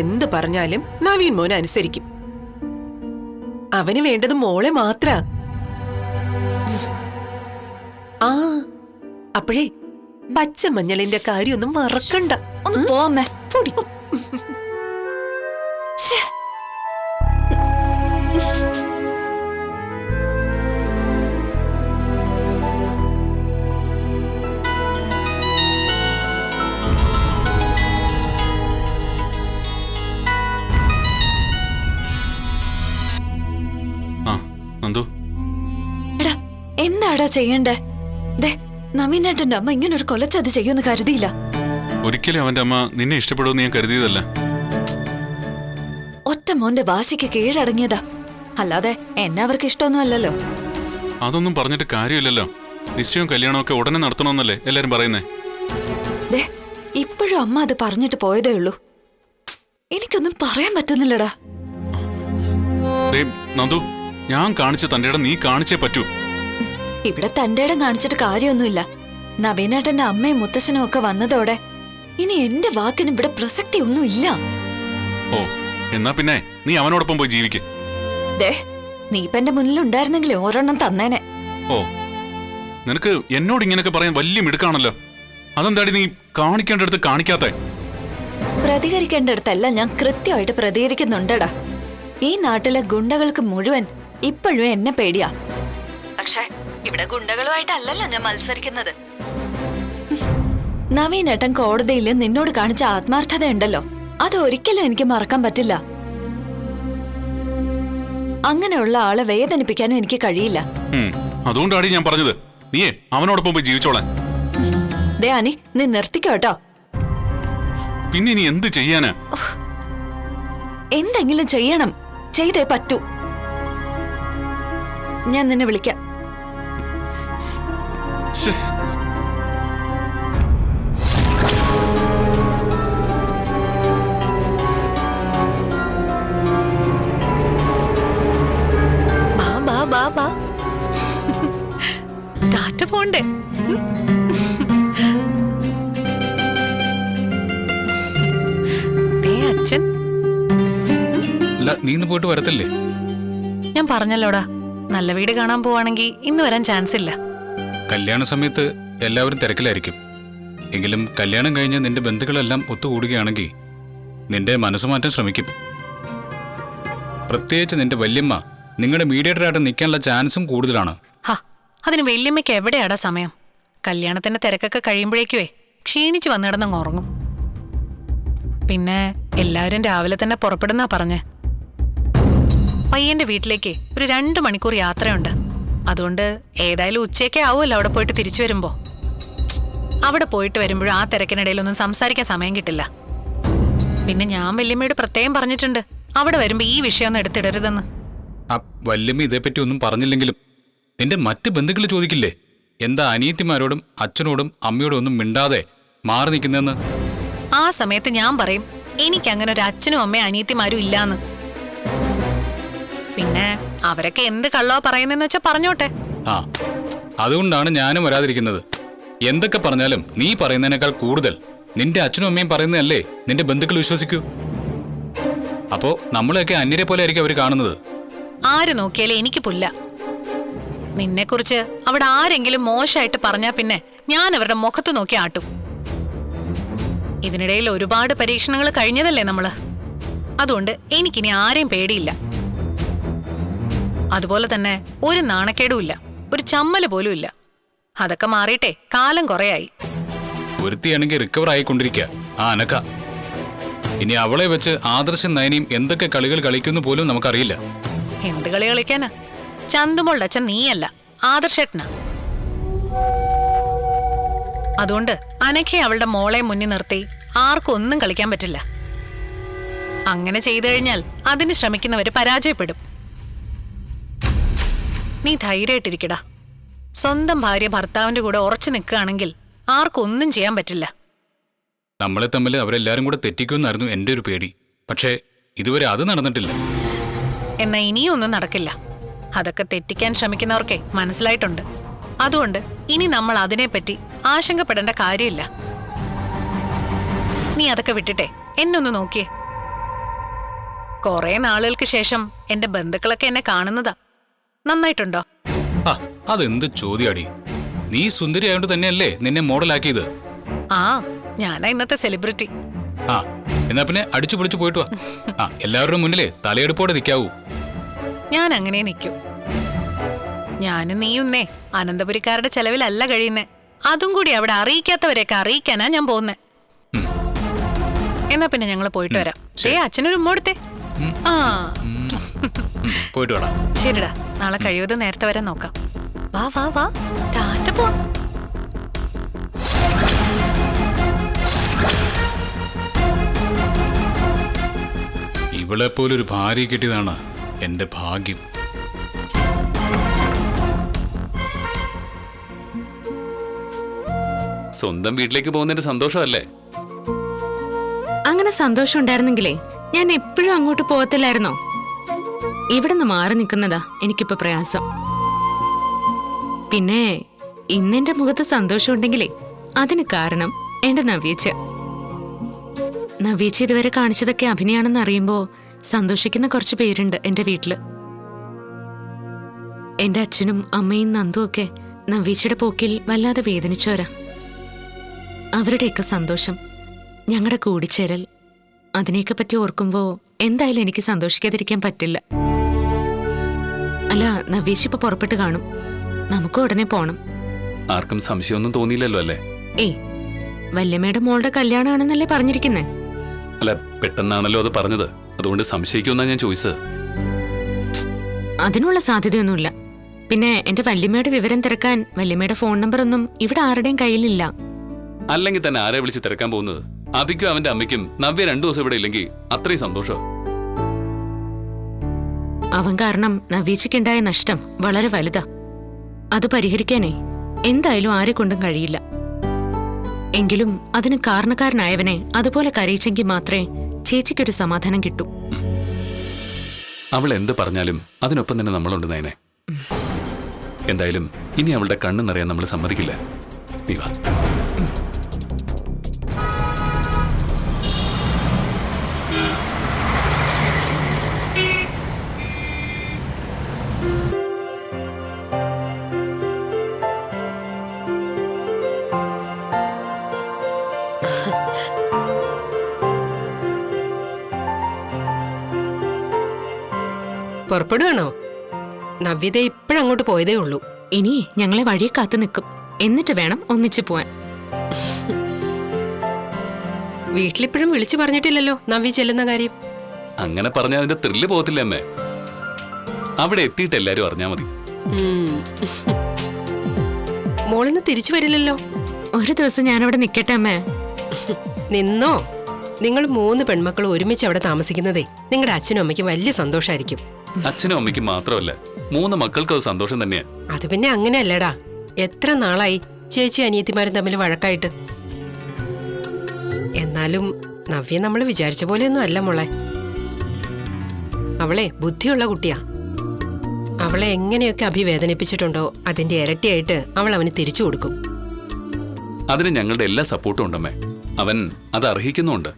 എന്ത് പറഞ്ഞാലും നവീൻ മോനെ അനുസരിക്കും. അവന് വേണ്ടത് മോളെ മാത്ര. ആ അപ്പോഴേ പച്ചമഞ്ഞളിന്റെ കാര്യമൊന്നും മറക്കണ്ട. ഒന്ന് പോമ്മേ. പൊടി. എടാ എന്താടാ ചെയ്യണ്ടേ? നവീനേട്ടന്റെ അമ്മ ഇങ്ങനെ ഒരു കൊലച്ചതി ചെയ്യുമെന്ന് കരുതിയില്ല. ഒരിക്കലും അവന്റെ അമ്മ നിന്നെ ഇഷ്ടപ്പെടുമെന്ന് ഞാൻ കരുതിയതല്ല. ഒറ്റ മോന്റെ വാശിക്ക് കീഴടങ്ങിയതാ, അല്ലാതെ എന്നെ അവർക്ക് ഇഷ്ടമൊന്നും അല്ലല്ലോ. അതൊന്നും പറഞ്ഞിട്ട് കാര്യമില്ലല്ലോ. നിശ്ചയവും കല്യാണമൊക്കെ ഉടനെ നടത്തണമെന്നല്ലേ എല്ലാരും പറയുന്നേ. ഇപ്പോഴും അമ്മ അത് പറഞ്ഞിട്ട് പോയതേ ഉള്ളൂ. എനിക്കൊന്നും പറയാൻ പറ്റുന്നില്ലടാ. നന്ദു, ഞാൻ കാണിച്ച തന്റെ ഇടം നീ കാണിച്ചേ പറ്റൂ. ഇവിടെ തന്റെ ഇടം കാണിച്ചിട്ട് കാര്യമൊന്നുമില്ല. നവീനേട്ടന്റെ അമ്മയും മുത്തശ്ശനും ഒക്കെ വന്നതോടെ ഇനി എന്റെ വാക്കിന് ഇവിടെ പ്രസക്തി ഒന്നും ഇല്ല. ഓ, എന്നാ പിന്നെ നീ അവനോടൊപ്പം പോയി ജീവിക്ക്. നീ ഇപ്പൊ എന്റെ മുന്നിൽ ഉണ്ടായിരുന്നെങ്കിൽ ഒരെണ്ണം തന്നേനെ. ഓ, നിനക്ക് എന്നോട് ഇങ്ങനെയൊക്കെ പറയാൻ വലിയ മിടുക്കാണല്ലോ. അതെന്താടി നീ കാണിക്കേണ്ടടുത്ത് കാണിക്കാത്തെ? പ്രതികരിക്കേണ്ടടുത്തല്ല ഞാൻ കൃത്യമായിട്ട് പ്രതികരിക്കുന്നുണ്ടടാ. ഈ നാട്ടിലെ ഗുണ്ടകൾക്ക് മുഴുവൻ ഇപ്പോഴും എന്നെ പേടിയാ. പക്ഷെ ഇവിടെ ഗുണ്ടകളുമായിട്ടല്ലല്ലോ ഞാൻ മത്സരിക്കുന്നത്. നവീനേട്ടൻ കോടതിയിൽ നിന്നോട് കാണിച്ച ആത്മാർത്ഥതയുണ്ടല്ലോ, അത് ഒരിക്കലും എനിക്ക് മറക്കാൻ പറ്റില്ല. അങ്ങനെയുള്ള ആളെ വേദനിപ്പിക്കാനും എനിക്ക് കഴിയില്ല. അതുകൊണ്ടാണ് ഞാൻ പറഞ്ഞത് നീയേ അവനോടൊപ്പം പോയി ജീവിച്ചോളാൻ. അനി, നീ നിർത്തിക്കോ കേട്ടോ. പിന്നെ നീ എന്ത് ചെയ്യാനാ? എന്തെങ്കിലും ചെയ്യണം, ചെയ്തേ പറ്റൂ. ഞാൻ നിന്നെ വിളിക്കാം. ടാറ്റ പോണ്ടേ? അച്ഛൻ നീ ഇന്ന് പോയിട്ട് വരത്തില്ലേ? ഞാൻ പറഞ്ഞല്ലോടാ, നല്ല വീട് കാണാൻ പോവാണെങ്കിൽ ഇന്ന് വരാൻ ചാൻസ് ഇല്ല. കല്യാണ സമയത്ത് എല്ലാവരും തിരക്കിലായിരിക്കും. എങ്കിലും കല്യാണം കഴിഞ്ഞ് നിന്റെ ബന്ധുക്കളെല്ലാം ഒത്തുകൂടുകയാണെങ്കിൽ നിന്റെ മനസ്സ് മാറ്റാൻ ശ്രമിക്കും. പ്രത്യേകിച്ച് നിന്റെ വല്യമ്മ നിങ്ങളുടെ മീഡിയേറ്ററായിട്ട് നിൽക്കാനുള്ള ചാൻസും കൂടുതലാണ്. അതിന് വല്യമ്മയ്ക്ക് എവിടെയാടാ സമയം? കല്യാണത്തിന്റെ തിരക്കൊക്കെ കഴിയുമ്പോഴേക്കുവേ ക്ഷീണിച്ച് വന്നു കിടന്നങ്ങ് ഉറങ്ങും. പിന്നെ എല്ലാവരും രാവിലെ തന്നെ പുറപ്പെടുന്നാ പറഞ്ഞേ. പയ്യന്റെ വീട്ടിലേക്ക് ഒരു 2 മണിക്കൂർ യാത്രയുണ്ട്. അതുകൊണ്ട് ഏതായാലും ഉച്ചയൊക്കെ ആവുമല്ലോ അവിടെ പോയിട്ട് തിരിച്ചു വരുമ്പോ. അവിടെ പോയിട്ട് വരുമ്പോഴും ആ തിരക്കിനിടയിലൊന്നും സംസാരിക്കാൻ സമയം കിട്ടില്ല. പിന്നെ ഞാൻ വല്യമ്മയോട് പ്രത്യേകം പറഞ്ഞിട്ടുണ്ട് അവിടെ വരുമ്പോ ഈ വിഷയമൊന്നും എടുത്തിടരുതെന്ന്. വല്യമ്മ ഇതേപ്പറ്റി ഒന്നും പറഞ്ഞില്ലെങ്കിലും നിന്റെ മറ്റ് ബന്ധുക്കൾ ചോദിക്കില്ലേ, എന്താ അനിയത്തിമാരോടും അച്ഛനോടും അമ്മയോടും ഒന്നും മിണ്ടാതെ മാറി നിൽക്കുന്നതെന്ന്? ആ സമയത്ത് ഞാൻ പറയും എനിക്കങ്ങനെ ഒരു അച്ഛനും അമ്മയും അനിയത്തിമാരും ഇല്ലാന്ന്. പിന്നെ അവരൊക്കെ എന്ത് കള്ളോ പറയുന്നെന്ന് വെച്ചാ പറഞ്ഞോട്ടെ. അതുകൊണ്ടാണ് ഞാനും വരാതിരിക്കുന്നത്. എന്തൊക്കെ പറഞ്ഞാലും നീ പറയുന്നതിനേക്കാൾ കൂടുതൽ നിന്റെ അച്ഛനും അമ്മയും പറയുന്നതല്ലേ നിന്റെ ബന്ധുക്കൾ വിശ്വസിക്കൂ. അപ്പോ നമ്മളെയൊക്കെ അന്യരെ പോലെ ആയിരിക്കും അവർ കാണുന്നത്. ആര് നോക്കിയാലേ എനിക്ക് പുല്ല. നിന്നെക്കുറിച്ച് അവിടെ ആരെങ്കിലും മോശമായിട്ട് പറഞ്ഞാ പിന്നെ ഞാൻ അവരുടെ മുഖത്ത് നോക്കി ആട്ടും. ഇതിനിടയിൽ ഒരുപാട് പരീക്ഷണങ്ങൾ കഴിഞ്ഞതല്ലേ നമ്മള്. അതുകൊണ്ട് എനിക്കിനി ആരെയും പേടിയില്ല. അതുപോലെ തന്നെ ഒരു നാണക്കേടുമില്ല, ഒരു ചമ്മല് പോലും ഇല്ല. അതൊക്കെ മാറിയിട്ടെ കാലം കുറയായി. ഒരുത്തിയാണെങ്കിൽ റിക്കവർ ആയിക്കൊണ്ടിരിക്കുക ആ അനക്ക. ഇനി അവളെ വെച്ച് ആദർശം നയനിയും എന്തൊക്കെ കളികൾ കളിക്കുന്നു പോലും നമുക്കറിയില്ല. എന്ത് കളി കളിക്കാനാ? ചന്തുമോളുടെ അച്ഛൻ നീയല്ല, ആദർശേട്ടനാ. അതുകൊണ്ട് അനഘയെ അവളുടെ മോളെ മുന്നിൽ നിർത്തി ആർക്കും ഒന്നും കളിക്കാൻ പറ്റില്ല. അങ്ങനെ ചെയ്തു കഴിഞ്ഞാൽ അതിന് ശ്രമിക്കുന്നവര് പരാജയപ്പെടും. നീ ധൈര്യമായിട്ടിരിക്കടാ. സ്വന്തം ഭാര്യ ഭർത്താവിന്റെ കൂടെ ഉറച്ചു നിൽക്കുകയാണെങ്കിൽ ആർക്കും ഒന്നും ചെയ്യാൻ പറ്റില്ല. നമ്മളെ തമ്മിൽ അവരെല്ലാരും കൂടെ തെറ്റിക്കുമെന്നായിരുന്നു എന്റെ ഒരു പേടി. പക്ഷേ ഇതുവരെ അത് നടന്നിട്ടില്ല. എന്നാ ഇനിയും ഒന്നും നടക്കില്ല. അതൊക്കെ തെറ്റിക്കാൻ ശ്രമിക്കുന്നവർക്കേ മനസ്സിലായിട്ടുണ്ട്. അതുകൊണ്ട് ഇനി നമ്മൾ അതിനെപ്പറ്റി ആശങ്കപ്പെടേണ്ട കാര്യമില്ല. നീ അതൊക്കെ വിട്ടിട്ടെ എന്നൊന്ന് നോക്കിയേ. കൊറേ നാളുകൾക്ക് ശേഷം എന്റെ ബന്ധുക്കളൊക്കെ എന്നെ കാണുന്നതാ. നന്നായിട്ടുണ്ടോ? ആ അതെന്ത് ചോദ്യാടി? നീ സുന്ദരി ആയതുകൊണ്ട് തന്നെയല്ലേ നിന്നെ മോഡലാക്കിയത്? ആ, ഞാനാ ഇന്നത്തെ സെലിബ്രിറ്റി. ആ എന്നാ പിന്നെ അടിച്ചു പൊളിച്ചു പോയിട്ട് വാ. ആ എല്ലാവരുടെ മുന്നിലേ തലയെടുപ്പോടെ നിൽക്കാവൂ. ഞാൻ അങ്ങനെ നിൽക്കൂ. ഞാനും നീയുന്നേ അനന്തപുരിക്കാരുടെ ചെലവിലല്ല കഴിയുന്നേ. അതും കൂടി അവിടെ അറിയിക്കാത്തവരെയൊക്കെ അറിയിക്കാനാ ഞാൻ പോകുന്നേ. എന്നാ പിന്നെ ഞങ്ങൾ പോയിട്ട് വരാം. അച്ഛനൊരു ഉമ്മോടുത്തേ. ആ പോയിട്ട് വേണം. ശരിടാ, നാളെ കഴിവതും നേരത്തെ വരെ നോക്കാം. വാ വാ വാ, ടാറ്റ പോ. ഇവളെപ്പോലൊരു ഭാര്യ കിട്ടിയതാണ് എന്റെ ഭാഗ്യം. സ്വന്തം വീട്ടിലേക്ക് പോകുന്നതിന്റെ സന്തോഷമല്ലേ? അങ്ങനെ സന്തോഷം ഉണ്ടായിരുന്നെങ്കിലേ ഞാൻ എപ്പോഴും അങ്ങോട്ട് പോകത്തില്ലായിരുന്നോ? ഇവിടുന്ന് മാറി നിൽക്കുന്നതാ എനിക്കിപ്പോ പ്രയാസം. പിന്നെ ഇന്നെന്റെ മുഖത്ത് സന്തോഷം ഉണ്ടെങ്കിലേ അതിന് കാരണം എന്റെ നവ്യേച്ച. നവ്യേച്ച ഇതുവരെ കാണിച്ചതൊക്കെ അഭിനയാണെന്ന് അറിയുമ്പോ സന്തോഷിക്കുന്ന കുറച്ച് പേരുണ്ട് എന്റെ വീട്ടില്. എന്റെ അച്ഛനും അമ്മയും നന്ദും ഒക്കെ നവ്യേച്ചയുടെ പോക്കിൽ വല്ലാതെ വേദനിച്ചോരാ. അവരുടെയൊക്കെ സന്തോഷം, ഞങ്ങളുടെ കൂടിച്ചേരൽ, അതിനെയൊക്കെ പറ്റി ഓർക്കുമ്പോ എന്തായാലും എനിക്ക് സന്തോഷിക്കാതിരിക്കാൻ പറ്റില്ല. അല്ല, നവ്യേച്ചി ഇപ്പൊ പുറപ്പെട്ട് കാണും. നമുക്ക് ഉടനെ പോണം. ആർക്കും സംശയമൊന്നും തോന്നിയില്ലല്ലോ അല്ലേ? ഏയ്, വല്യമ്മയുടെ മോളുടെ കല്യാണമാണെന്നല്ലേ പറഞ്ഞിരിക്കുന്നേ? അല്ല, പെട്ടെന്നാണല്ലോ അത് പറഞ്ഞത്, അതുകൊണ്ട് സംശയിക്കുമെന്നാ ഞാൻ ചോദിച്ചത്. അതിനുള്ള സാധ്യതയൊന്നുമില്ല. പിന്നെ എന്റെ വല്യമ്മയുടെ വിവരം തിരക്കാൻ വല്യമ്മയുടെ ഫോൺ നമ്പർ ഒന്നും ഇവിടെ ആരുടെയും കയ്യിലില്ല. അല്ലെങ്കിൽ തന്നെ ആരെ വിളിച്ച് തിരക്കാൻ പോകുന്നത്? അഭിക്കും അവന്റെ അമ്മയ്ക്കും നവ്യ 2 ദിവസം ഇവിടെ ഇല്ലെങ്കിൽ അത്രയും സന്തോഷം. അവൻ കാരണം നവ്യേച്ചിക്കുണ്ടായ നഷ്ടം വളരെ വലുതാ. അത് പരിഹരിക്കാനേ എന്തായാലും ആരെ കൊണ്ടും കഴിയില്ല. എങ്കിലും അതിന് കാരണക്കാരനായവനെ അതുപോലെ കരയിച്ചെങ്കിൽ മാത്രമേ ചേച്ചിക്കൊരു സമാധാനം കിട്ടൂ. അവൾ എന്ത് പറഞ്ഞാലും അതിനൊപ്പം തന്നെ നമ്മളുണ്ട് നയനെ. എന്തായാലും ഇനി അവളുടെ കണ്ണ് നിറയാൻ നമ്മൾ സമ്മതിക്കില്ല. നീ വാ. പുറപ്പെടുകയാണോ? നവ്യത ഇപ്പോഴങ്ങോട്ട് പോയതേ ഉള്ളൂ. ഇനി ഞങ്ങളെ വഴിയെ കാത്തു നിൽക്കും. എന്നിട്ട് വേണം ഒന്നിച്ചു പോവാൻ. വീട്ടിലിപ്പോഴും വിളിച്ചു പറഞ്ഞിട്ടില്ലല്ലോ നവ്യ ചെല്ലുന്ന കാര്യം. അങ്ങനെ പറഞ്ഞാൽ അതിന്റെ ത്രില്ല് പോകത്തില്ല അമ്മേ. അവിടെ എത്തിയിട്ട് എല്ലാരും അറിഞ്ഞാ മതി. മോളിന്ന് തിരിച്ചു വരില്ലല്ലോ? ഒരു ദിവസം ഞാനവിടെ നിൽക്കട്ടെ അമ്മേ. നിന്നോ? നിങ്ങൾ 3 പെൺമക്കൾ ഒരുമിച്ച് അവിടെ താമസിക്കുന്നതേ നിങ്ങളുടെ അച്ഛനും അമ്മയ്ക്കും വലിയ സന്തോഷമായിരിക്കും. അച്ഛനും അമ്മയ്ക്കും മാത്രമല്ല 3 മക്കൾക്കും അത് സന്തോഷം തന്നെയാ. അത് പിന്നെ അങ്ങനെയല്ലടാ. എത്ര നാളായി ചേച്ചി അനിയത്തിമാരും തമ്മിൽ വഴക്കായിട്ട്. എന്നാലും നവ്യ നമ്മൾ വിചാരിച്ച പോലെയൊന്നും അല്ല മോളെ. അവളെ ബുദ്ധിയുള്ള കുട്ടിയാ. അവളെ എങ്ങനെയൊക്കെ അഭിവേദനിപ്പിച്ചിട്ടുണ്ടോ അതിന്റെ ഇരട്ടിയായിട്ട് അവൾ അവന് തിരിച്ചു കൊടുക്കും. അതിന് ഞങ്ങളുടെ എല്ലാ സപ്പോർട്ടും ഉണ്ടമ്മേ. അവൻ അത് അർഹിക്കുന്നുണ്ട്.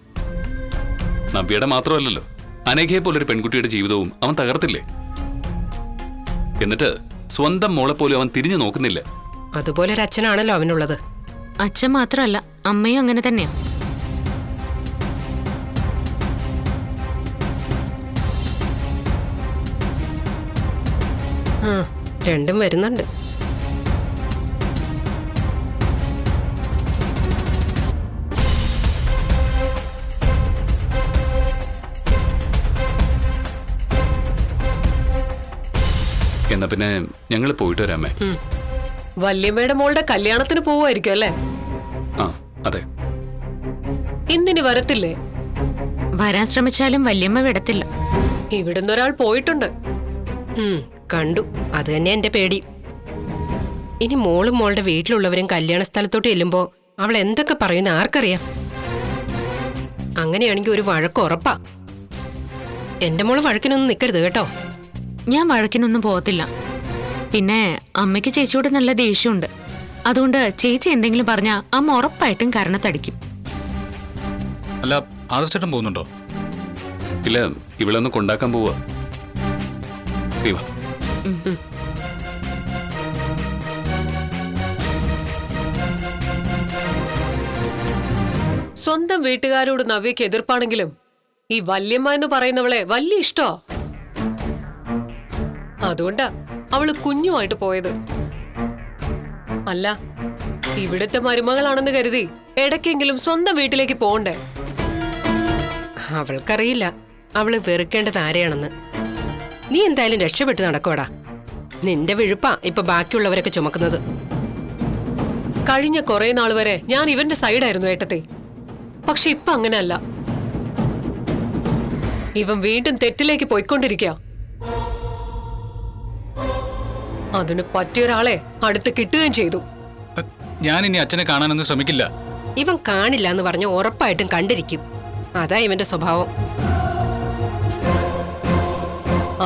നവ്യയുടെ മാത്രമല്ലല്ലോ, അനഘയെ പോലൊരു പെൺകുട്ടിയുടെ ജീവിതവും അവൻ തകർത്തില്ലേ? എന്നിട്ട് സ്വന്തം മോളെ പോലും അവൻ തിരിഞ്ഞു നോക്കുന്നില്ല. അതുപോലെ ഒരു അച്ഛനാണല്ലോ അവനുള്ളത്. അച്ഛൻ മാത്രമല്ല, അമ്മയും അങ്ങനെ തന്നെയാ. രണ്ടും വരുന്നുണ്ട്. എന്നാ പിന്നെ ഞങ്ങൾ പോയിട്ട് വരാമേ. വല്യമ്മയുടെ മോളുടെ കല്യാണത്തിന് പോവുമായിരിക്കും അല്ലേ? ആ അതെ. ഇന്നിനി വരത്തില്ലേ? വരാൻ ശ്രമിച്ചാലും വല്യമ്മ വിടത്തില്ല. ഇവിടുന്ന് ഒരാൾ പോയിട്ടുണ്ട്. കണ്ടു. അത് തന്നെ എന്റെ പേടി. ഇനി മോളും മോളുടെ വീട്ടിലുള്ളവരും കല്യാണ സ്ഥലത്തോട്ട് ചെല്ലുമ്പോ അവൾ എന്തൊക്കെ പറയുന്ന ആർക്കറിയാം? അങ്ങനെയാണെങ്കിൽ ഒരു വഴക്ക് ഉറപ്പാ. എന്റെ മോള് വഴക്കിനൊന്നും നിൽക്കരുത് കേട്ടോ. ഞാൻ വഴക്കിനൊന്നും പോകത്തില്ല. പിന്നെ അമ്മയ്ക്ക് ചേച്ചിയോട് നല്ല ദേഷ്യമുണ്ട്. അതുകൊണ്ട് ചേച്ചി എന്തെങ്കിലും പറഞ്ഞാൽ അമ്മ ഉറപ്പായിട്ടും കരണത്തടിക്കും. അല്ല, ആദർശേട്ടൻ പോകുന്നുണ്ടോ? ഇല്ല, ഇവിടെ ഒന്ന് കൊണ്ടാക്കാൻ പോവാ. നീ വാ. സ്വന്തം വീട്ടുകാരോട് നവ്യക്ക് എതിർപ്പാണെങ്കിലും ഈ വല്യമ്മ എന്ന് പറയുന്നവളെ വലിയ ഇഷ്ടോ. അതുകൊണ്ടാ അവള് കുഞ്ഞുമായിട്ട് പോയത്. അല്ല, ഇവിടുത്തെ മരുമകളാണെന്ന് കരുതി ഇടയ്ക്കെങ്കിലും സ്വന്തം വീട്ടിലേക്ക് പോണ്ടേ? അവൾക്കറിയില്ല അവള് വെറുക്കേണ്ടത് ആരെയാണെന്ന്. നീ എന്തായാലും രക്ഷപ്പെട്ട് നടക്കോടാ. നിന്റെ വിഴുപ്പാ ഇപ്പൊ ബാക്കിയുള്ളവരൊക്കെ ചുമക്കുന്നത്. കഴിഞ്ഞ കുറെ നാൾ വരെ ഞാൻ ഇവന്റെ സൈഡായിരുന്നു ഏട്ടത്തെ. പക്ഷെ ഇപ്പൊ അങ്ങനെയല്ല. ഇവൻ വീണ്ടും തെറ്റിലേക്ക് പോയിക്കൊണ്ടിരിക്കുക. അതിന് പറ്റിയൊരാളെ അടുത്ത് കിട്ടുകയും ചെയ്തു. ഞാൻ ഇനി അച്ഛനെ കാണാനൊന്നും ശ്രമിക്കില്ല. ഇവൻ കാണില്ല എന്ന് പറഞ്ഞ് ഉറപ്പായിട്ടും കണ്ടിരിക്കും. അതാ ഇവന്റെ സ്വഭാവം.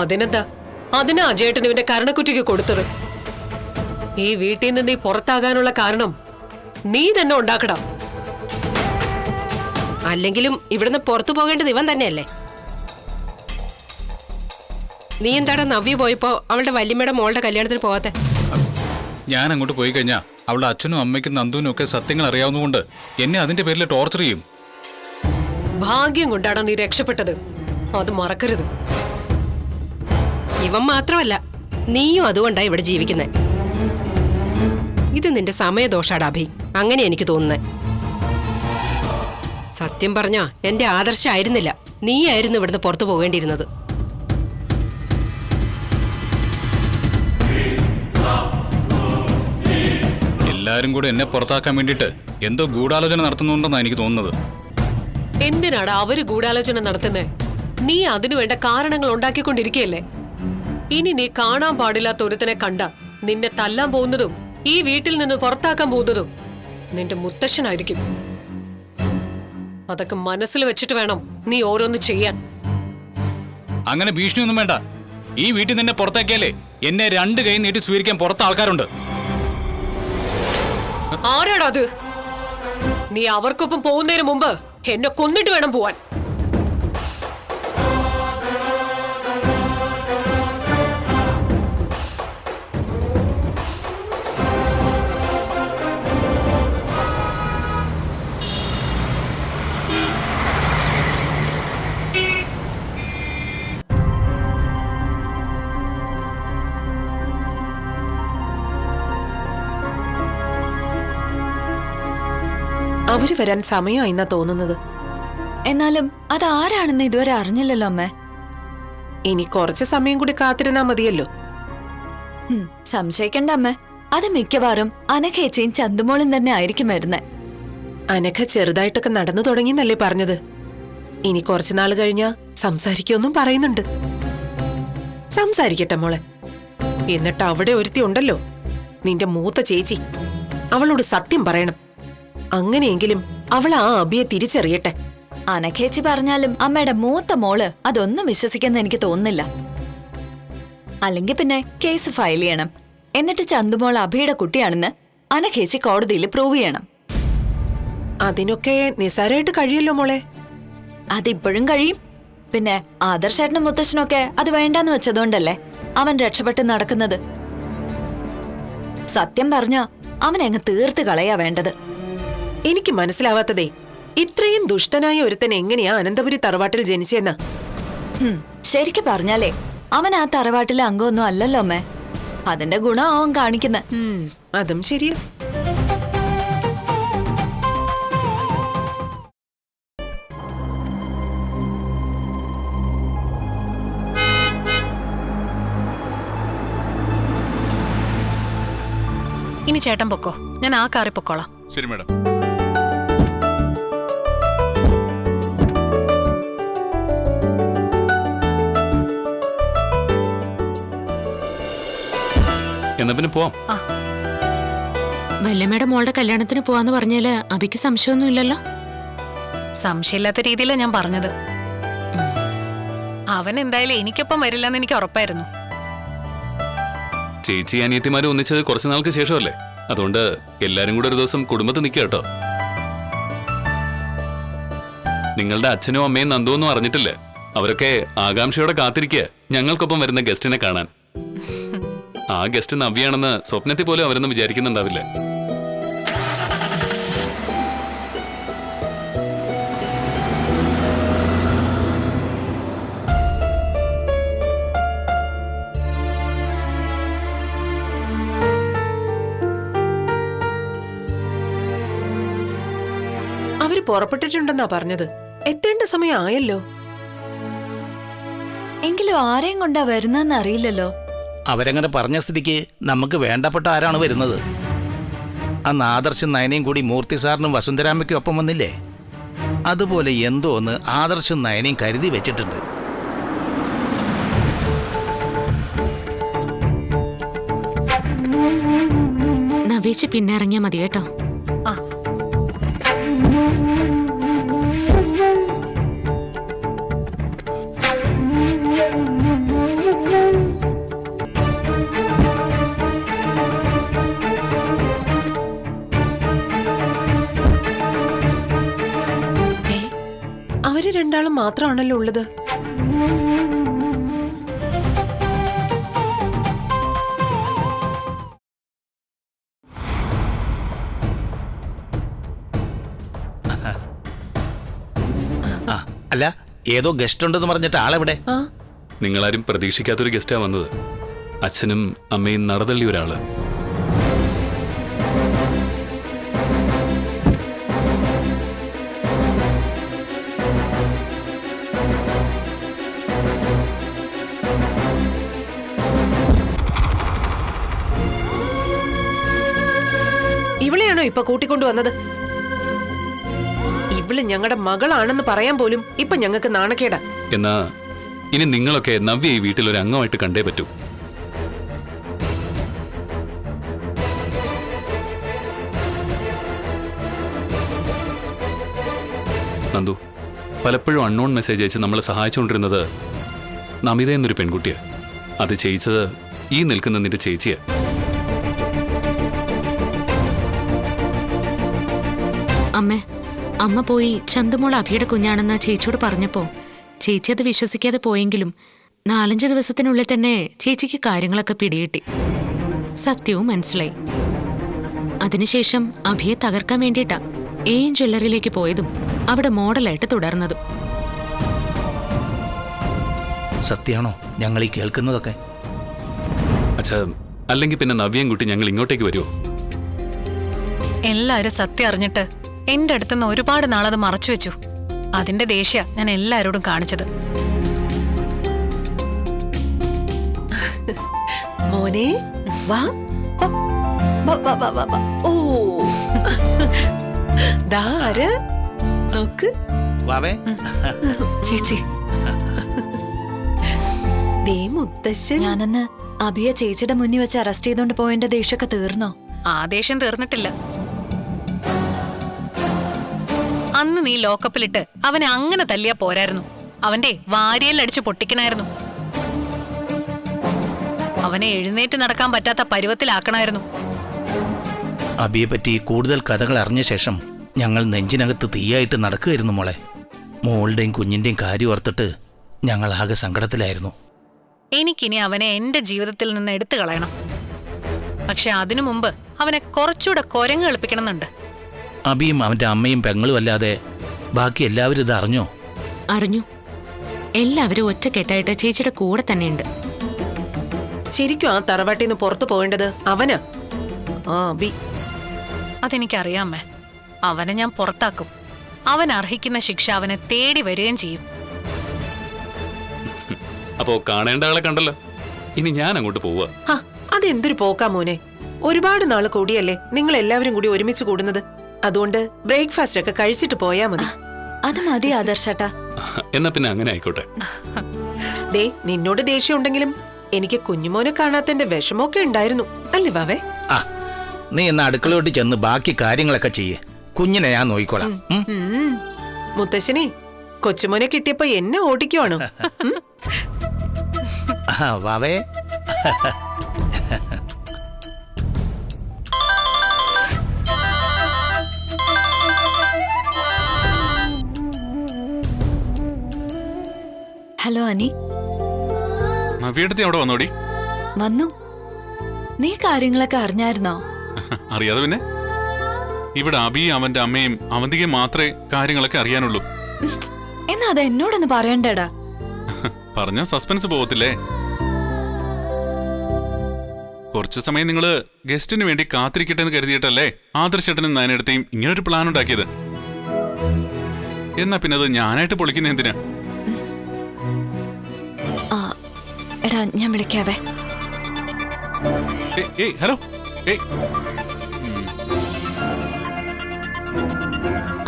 അതിനെന്താ, അതിനാ അജയേട്ടൻ ഇവന്റെ കരണക്കുറ്റിക്ക് കൊടുത്തത്. ഈ വീട്ടിൽ നിന്ന് നീ പുറത്താകാനുള്ള കാരണം നീ തന്നെ ഉണ്ടാക്കടാ. അല്ലെങ്കിലും ഇവിടുന്ന് പുറത്തു പോകേണ്ടത് ഇവൻ തന്നെയല്ലേ. നീ എന്താടാ നവ്യ പോയപ്പോ അവളുടെ വല്യമ്മയുടെ മോളുടെ കല്യാണത്തിന് പോകാത്തെ? ഞാൻ അങ്ങോട്ട് പോയി കഴിഞ്ഞാൽ അവളുടെ അച്ഛനും അമ്മയ്ക്കും നന്ദുവിനും ഒക്കെ സത്യങ്ങൾ അറിയാവുന്നതുകൊണ്ട് എന്നെ അതിന്റെ പേരിൽ ടോർച്ചർ ചെയ്യും. ഭാഗ്യം കൊണ്ടാണ് നീ രക്ഷപ്പെട്ടത്, അത് മറക്കരുത്. ഇവൻ മാത്രമല്ല, നീയും അതുകൊണ്ടാ ഇവിടെ ജീവിക്കുന്നെ. ഇത് നിന്റെ സമയദോഷാടാ അഭി. അങ്ങനെ എനിക്ക് തോന്നുന്നേ. സത്യം പറഞ്ഞാ എന്റെ ആദർശമായിരുന്നില്ല, നീയായിരുന്നു ഇവിടുന്ന് പുറത്തു പോകേണ്ടിയിരുന്നത്. എല്ലാരും കൂടെ എന്നെ പുറത്താക്കാൻ വേണ്ടിയിട്ട് എന്തോ ഗൂഢാലോചന നടത്തുന്നുണ്ടെന്നാണ് എനിക്ക് തോന്നുന്നത്. എന്തിനാടാ അവര് ഗൂഢാലോചന നടത്തുന്നേ? നീ അതിനു വേണ്ട കാരണങ്ങൾ ഉണ്ടാക്കിക്കൊണ്ടിരിക്കുകയല്ലേ. ഇനി നീ കാണാൻ പാടില്ലാത്ത ഒരുത്തനെ കണ്ട നിന്നെ തല്ലാൻ പോകുന്നതും ഈ വീട്ടിൽ നിന്ന് പുറത്താക്കാൻ പോകുന്നതും നിന്റെ മുത്തശ്ശനായിരിക്കും. അതൊക്കെ മനസ്സിൽ വെച്ചിട്ട് വേണം നീ ഓരോന്ന് ചെയ്യാൻ. അങ്ങനെ ഭീഷണിയൊന്നും വേണ്ട. ഈ വീട്ടിൽ നിന്നെ പുറത്താക്കിയാലേ എന്നെ 2 കൈ നീട്ടി സ്വീകരിക്കാൻ പുറത്ത് ആൾക്കാരുണ്ട്. ആരാടാ അത്? നീ അവർക്കൊപ്പം പോകുന്നതിന് മുമ്പ് എന്നെ കൊന്നിട്ട് വേണം പോവാൻ. അവര് വരാൻ സമയമായി എന്നാ തോന്നുന്നത്. എന്നാലും അത് ആരാണെന്ന് ഇതുവരെ അറിഞ്ഞില്ലല്ലോ അമ്മേ. ഇനി കുറച്ച് സമയം കൂടി കാത്തിരുന്നാ മതിയല്ലോ. സംശയിക്കണ്ട അമ്മേ, അത് മിക്കവാറും അനഘേച്ചിയും ചന്തുമോളും തന്നെ ആയിരിക്കും വരുന്നേ. അനഘ ചെറുതായിട്ടൊക്കെ നടന്നു തുടങ്ങിന്നല്ലേ പറഞ്ഞത്. ഇനി കുറച്ചുനാൾ കഴിഞ്ഞാ സംസാരിക്കൊന്നും പറയുന്നുണ്ട്. സംസാരിക്കട്ടെ മോളെ. എന്നിട്ട് അവിടെ ഒരുത്തി ഉണ്ടല്ലോ, നിന്റെ മൂത്ത ചേച്ചി. അവളോട് സത്യം പറയണം. അങ്ങനെയെങ്കിലും അവൾ ആ അബിയെ തിരിച്ചറിയട്ടെ. അനഘേച്ചി പറഞ്ഞാലും അമ്മയുടെ മൂത്ത മോള് അതൊന്നും വിശ്വസിക്കുന്ന എനിക്ക് തോന്നുന്നില്ല. അല്ലെങ്കിൽ പിന്നെ കേസ് ഫയൽ ചെയ്യണം. എന്നിട്ട് ചന്തുമോൾ അഭിയുടെ കുട്ടിയാണെന്ന് അനഘേച്ചി കോടതിയിൽ പ്രൂവ് ചെയ്യണം. അതിനൊക്കെ നിസ്സാരമായിട്ട് കഴിയല്ലോ മോളെ. അതിപ്പോഴും കഴിയും. പിന്നെ ആദർശേട്ടനും മുത്തശ്ശനൊക്കെ അത് വേണ്ടാന്ന് വെച്ചതുകൊണ്ടല്ലേ അവൻ രക്ഷപ്പെട്ട് നടക്കുന്നത്. സത്യം പറഞ്ഞ അവനങ്ങ് തീർത്ത് കളയാ വേണ്ടത്. എനിക്ക് മനസ്സിലാവാത്തതേ, ഇത്രയും ദുഷ്ടനായ ഒരുത്തൻ എങ്ങനെയാ അനന്തപുരി തറവാട്ടിൽ ജനിച്ചെന്നാ. ശരിക്ക് പറഞ്ഞാലേ അവൻ ആ തറവാട്ടിലെ അംഗമൊന്നും അല്ലല്ലോ അമ്മേ. അതിന്റെ ഗുണം അവൻ കാണിക്കുന്ന. അതും ശരിയാ. ഇനി ചേട്ടൻ പൊക്കോ, ഞാൻ ആ കാറിൽ പൊക്കോളാം. ശരി മാഡം. എന്നാ പിന്നെ പോവാം. വല്യമ്മയുടെ മോളുടെ കല്യാണത്തിന് പോവാന്ന് പറഞ്ഞാല് അഭിക്ക് സംശയമൊന്നുമില്ലല്ലോ? സംശയമില്ലാത്ത രീതിയിലാണ് ഞാൻ പറഞ്ഞത്. അവൻ എന്തായാലും എനിക്കൊപ്പം വരില്ലെന്ന് എനിക്ക് ഉറപ്പായിരുന്നു. ചേച്ചി അനിയത്തിമാരും ഒന്നിച്ചത് കുറച്ചു നാൾക്ക് ശേഷമല്ലേ. അതുകൊണ്ട് എല്ലാരും കൂടെ ഒരു ദിവസം കുടുംബത്തിൽ നിൽക്കുക കേട്ടോ. നിങ്ങളുടെ അച്ഛനും അമ്മയും നന്ദുവൊന്നും അറിഞ്ഞിട്ടില്ല. അവരൊക്കെ ആകാംക്ഷയോടെ കാത്തിരിക്കുക ഞങ്ങൾക്കൊപ്പം വരുന്ന ഗസ്റ്റിനെ കാണാൻ. ആ ഗസ്റ്റ് നവ്യാണെന്ന് സ്വപ്നത്തിൽ പോലും അവരൊന്നും വിചാരിക്കുന്നുണ്ടാവില്ല. അവര് പുറപ്പെട്ടിട്ടുണ്ടെന്നാ പറഞ്ഞത്. എത്തേണ്ട സമയം ആയല്ലോ. എങ്കിലും ആരെയും കൊണ്ടാ വരുന്നതെന്ന് അറിയില്ലല്ലോ. അവരങ്ങനെ പറഞ്ഞ സ്ഥിതിക്ക് നമുക്ക് വേണ്ടപ്പെട്ട ആരാണ് വരുന്നത്? അന്ന് ആദർശും നയനയും കൂടി മൂർത്തി സാറിനും വസുന്ധരാമയ്ക്കും ഒപ്പം വന്നില്ലേ? അതുപോലെ എന്തോ ഒന്ന് ആദർശും നയനയും കരുതി വെച്ചിട്ടുണ്ട്. നവേച്ചി പിന്നെ ഇറങ്ങിയാ മതി കേട്ടോ. ആ അവര് രണ്ടാളും മാത്രമാണല്ലോ ഉള്ളത്. അല്ല, ഏതോ ഗസ്റ്റ് ഉണ്ടെന്ന് പറഞ്ഞിട്ട് ആളെവിടെ? നിങ്ങളാരും പ്രതീക്ഷിക്കാത്തൊരു ഗസ്റ്റാ വന്നത്. അച്ഛനും അമ്മയും നടതള്ളി ഒരാള്. ഇവളെയാണോ ഇപ്പൊ കൂട്ടിക്കൊണ്ടുവന്നത്? ഇവള് ഞങ്ങളുടെ മകളാണെന്ന് പറയാൻ പോലും ഇപ്പൊ ഞങ്ങൾക്ക് നാണക്കേടാ. എന്നാ ഇനി നിങ്ങളൊക്കെ നവ്യ ഈ വീട്ടിലൊരു അംഗമായിട്ട് കണ്ടേ പറ്റൂ. നന്ദു, പലപ്പോഴും അൺനോൺ മെസ്സേജ് അയച്ച് നമ്മളെ സഹായിച്ചുകൊണ്ടിരുന്നത് നമിത എന്നൊരു പെൺകുട്ടിയാ. അത് ചെയ്യിച്ചത് ഈ നിൽക്കുന്ന നിന്റെ ചേച്ചിയാ. അമ്മ പോയി ചന്തുമോൾ അഭിയുടെ കുഞ്ഞാണെന്ന് ചേച്ചിയോട് പറഞ്ഞപ്പോ ചേച്ചി അത് വിശ്വസിക്കാതെ പോയെങ്കിലും 4-5 ദിവസത്തിനുള്ളിൽ തന്നെ ചേച്ചിക്ക് കാര്യങ്ങളൊക്കെ പിടികിട്ടി. സത്യവും മനസ്സിലായി. അതിനുശേഷം അഭിയെ തകർക്കാൻ വേണ്ടിയിട്ടാ ജ്വല്ലറിയിലേക്ക് പോയതും അവിടെ മോഡലായിട്ട് തുടർന്നതും. സത്യാണോ ഞങ്ങൾ ഈ കേൾക്കുന്നതൊക്കെ? അച്ഛാ, അല്ലെങ്കിൽ പിന്നെ നവ്യം കുട്ടി ഞങ്ങൾ ഇങ്ങോട്ടേക്ക് വരുമോ? എല്ലാരും സത്യം അറിഞ്ഞിട്ട് എന്റെ അടുത്തുനിന്ന് ഒരുപാട് നാളത് മറച്ചു വെച്ചു. അതിന്റെ ദേഷ്യ ഞാൻ എല്ലാരോടും കാണിച്ചത്. മോനെ വാ. ഓ ദാര് നോക്ക്. വാവേ. ചേച്ചി, ദേ മുത്തശ്ശൻ. ഞാനന്ന് അഭിയെ ചേച്ചിയുടെ മുന്നിൽ വെച്ച് അറസ്റ്റ് ചെയ്തോണ്ട് പോയതിന്റെ ദേഷ്യമൊക്കെ തീർന്നോ? ആ ദേഷ്യം തീർന്നിട്ടില്ല. അന്ന് നീ ലോക്കപ്പിലിട്ട് അവനെ അങ്ങനെ തല്ലിയാ പോരായിരുന്നു. അവന്റെ വാരിയല്ലടിച്ച് പൊട്ടിക്കണായിരുന്നു. അവനെ എഴുന്നേറ്റ് നടക്കാൻ പറ്റാത്ത പരുവത്തിലാക്കണായിരുന്നു. അബിയെ പറ്റി കൂടുതൽ കഥകൾ അറിഞ്ഞ ശേഷം ഞങ്ങൾ നെഞ്ചിനകത്ത് തീയായിട്ട് നടക്കുകയായിരുന്നു മോളെ. മോളുടെയും കുഞ്ഞിന്റെയും കാര്യം ഓർത്തിട്ട് ഞങ്ങൾ ആകെ സങ്കടത്തിലായിരുന്നു. എനിക്കിനി അവനെ എന്റെ ജീവിതത്തിൽ നിന്ന് എടുത്തു കളയണം. പക്ഷെ അതിനു മുമ്പ് അവനെ കുറച്ചുകൂടെ കുരങ്ങ് കളിപ്പിക്കണമെന്നുണ്ട്. അബിയും അവന്റെ അമ്മയും പെങ്ങളും അല്ലാതെ ബാക്കി എല്ലാവരും ഇത് അറിഞ്ഞോ? അറിഞ്ഞു. എല്ലാവരും ഒറ്റക്കെട്ടായിട്ട് ചേച്ചിയുടെ കൂടെ തന്നെയുണ്ട്. ശരിക്കും ആ തറവാട്ടിൽ നിന്ന് പുറത്തു പോകേണ്ടത് അവനാ. ആ അബി. അതെനിക്കറിയാമേ. അവനെ ഞാൻ പുറത്താക്കും. അവൻ അർഹിക്കുന്ന ശിക്ഷ അവനെ തേടി വരികയും ചെയ്യും. അപ്പോ കാണേണ്ട ആളെ കണ്ടല്ലോ. ഇനി ഞാൻ അങ്ങോട്ട് പോവുക. അതെന്തൊരു പോക്കാ മോനെ. ഒരുപാട് നാള് കൂടിയല്ലേ നിങ്ങൾ എല്ലാവരും കൂടി ഒരുമിച്ച് കൂടുന്നത്. അതുകൊണ്ട് ബ്രേക്ക്ഫാസ്റ്റ് ഒക്കെ കഴിച്ചിട്ട് പോയാ മതി. അത് മതി ആദർശേട്ടാ. എന്നാ പിന്നെ അങ്ങനെ ആയിക്കോട്ടെ. ദേ നിന്നോട് ദേഷ്യം ഉണ്ടെങ്കിലും എനിക്ക് കുഞ്ഞുമോനെ കാണാത്തന്റെ വിഷമമൊക്കെ ഉണ്ടായിരുന്നു അല്ലേ വാവേ? ആ, നീ എന്ന അടുക്കളയോട്ട് ചെന്ന് ബാക്കി കാര്യങ്ങളൊക്കെ ചെയ്യേ. കുഞ്ഞിനെ ഞാൻ നോക്കിക്കോളാം. മുത്തശ്ശനെ കൊച്ചുമോനെ കിട്ടിയപ്പോ എന്നെ ഓടിക്കുവാണോ? വാവേ. അനി. നവ്യേട്ടത്തി അവിടെ വന്നോടി? വന്നു. നീ കാര്യങ്ങളൊക്കെ അറിഞ്ഞായിരുന്നോ? അറിയാതെ പിന്നെ. ഇവിടെ അബി അവന്റെ അമ്മയും അവന്തികയും മാത്രമേ കാര്യങ്ങളൊക്കെ അറിയാനുള്ളൂ. എന്നാ അത് എന്നോടൊന്ന് പറയണ്ടേടാ. പറഞ്ഞ സസ്പെൻസ് പോകത്തില്ലേ? കുറച്ചു സമയം നിങ്ങള് ഗസ്റ്റിന് വേണ്ടി കാത്തിരിക്കട്ടെ എന്ന് കരുതിയിട്ടല്ലേ ആദർശേട്ടനും നയനടുത്തേയും ഇങ്ങനൊരു പ്ലാൻ ഉണ്ടാക്കിയത്. എന്നാ പിന്നെ അത് ഞാനായിട്ട് പൊളിക്കുന്ന എന്തിനാ? എടാ ഞാൻ വിളിക്കാവേ. ഹലോ.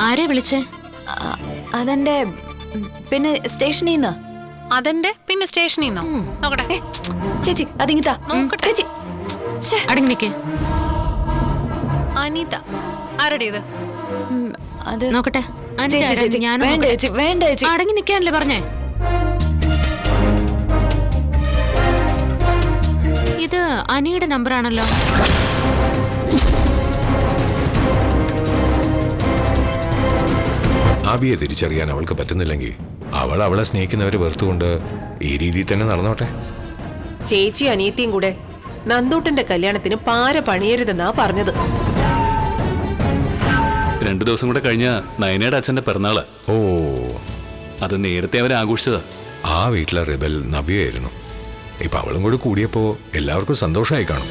ആരെ വിളിച്ചേ? അതെന്റെ പിന്നെ സ്റ്റേഷനിൽ നിന്ന്. അതെന്റെ പിന്നെ സ്റ്റേഷനിൽ നിന്നോ? നോക്കട്ടെ ചേച്ചി അതിങ്ങിതാ. ചേച്ചി അടങ്ങി നിൽക്കേ. അനിത ആരുടെ ഇത്? അത് നോക്കട്ടെ. വേണ്ട ചേച്ചി, വേണ്ട ചേച്ചി. അടങ്ങി നിൽക്കാനല്ലേ പറഞ്ഞേ? ഇത് അനിയുടെ നമ്പറാണല്ലോ. ആബിയെ തിരിച്ചറിയാൻ അവൾക്ക് പറ്റുന്നില്ലെങ്കിൽ അവളെ സ്നേഹിക്കുന്നവരെ വെറുത്തുകൊണ്ട് ഈ രീതിയിൽ തന്നെ നടന്നോട്ടെ. ചേച്ചി അനിയത്തിയും കൂടെ നന്ദൂട്ടന്റെ കല്യാണത്തിന് പാര പണിയരുതെന്നാ പറഞ്ഞത്. 2 ദിവസം കൂടെ കഴിഞ്ഞ നയനയുടെ അച്ഛന്റെ പിറന്നാള്. ഓ, അത് നേരത്തെ അവർ ആഘോഷിച്ചതാ. ആ വീട്ടിലെ റിബൽ നവ്യയായിരുന്നു. ഇപ്പൊ അവളും കൂടി കൂടിയപ്പോ എല്ലാവർക്കും സന്തോഷമായി കാണും.